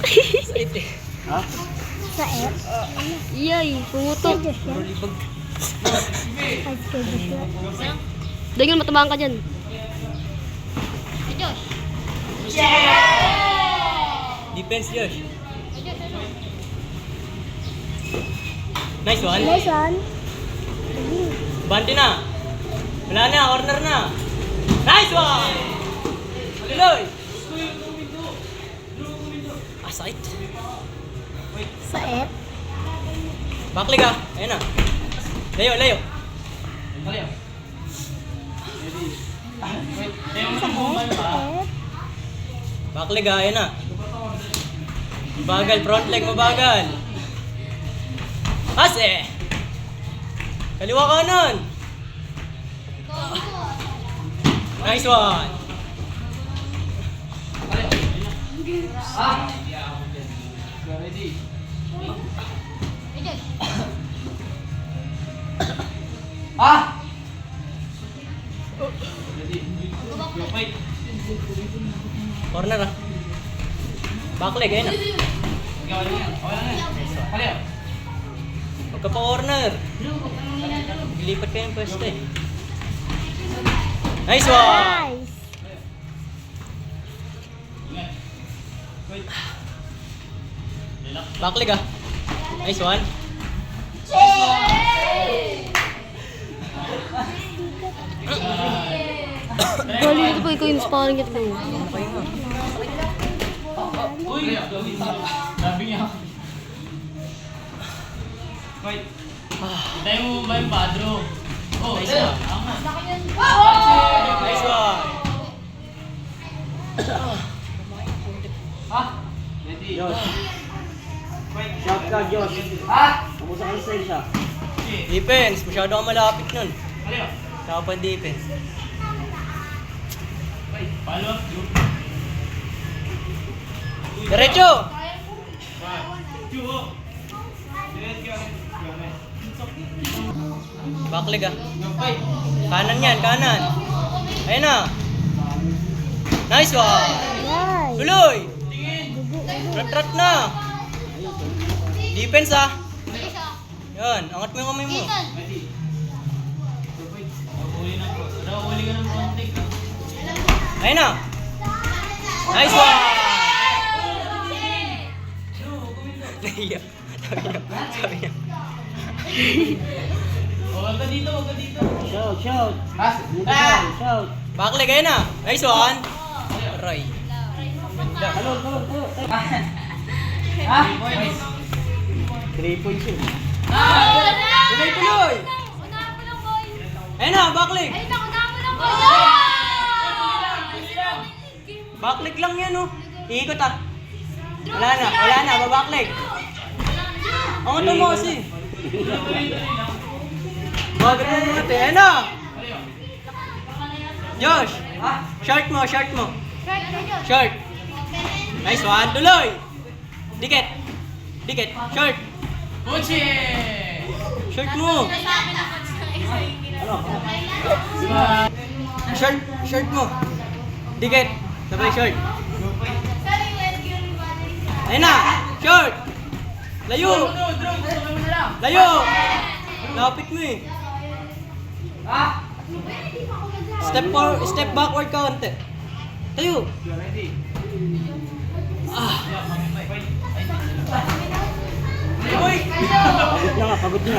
Ha? Sa F? Iyay, pumutok. Libag. Dahil matamaan ka dyan. Defense, Josh. Nice one. Nice one. Bante na. Wala na, corner na. Nice one! Tuloy! Ah, sakit. Sa F? Backlig ah. Ayun na. Layo, layo. Sa F? Backlig ah, ayun na. Mabagal, front leg mabagal. Pase! Kaliwa kanan. Nice one. Corner ah. Backleg ayun na. Huwag ka pa corner. Ilipat ka yung pwesto eh. Nice one! Nice. Backleg ah. Nice one. Bali ito pa ikaw yung sparring kita ba? Sabi niya. Wait. Tayo mo ba yung padro? Oh, Nice ito. one. Nice one. Ready? Shout ka, Diyos. Kamusta ka sa siya? Defense, masyado kang malapit nun. Kaliyo. Saka pa defense. Follow up. Diretso! Backleg ah. Kanan yan, kanan. Ayun na. Nice one! Nice. Tuloy! Rat-rat na! Defense ah. Yan, angat mo yung kamay mo. Uli ka ng konti. Ayun na. Nice one! Nahiya. Sabi niya. Huwag ka dito, huwag ka dito. Shout. Shout. Backleg ayun na. Nice one. Aray. Talon. Boys. 3 points yun. Tuloy! Ayun na, backleg. Backleg lang yan oh. Iikot ah. Wala na, babackleg. Ang ito mo kasi. Bagay mo mga te. Ayun na. Josh, short mo. Short. Nice one, tuloy. Dikit. Short. Kuchi! Short mo. Short mo. Dikit. Sabay short. Ayun na. Short. Layo. Lapit mo eh. Step backward ka konti. Tayo. Uy. Pagod na.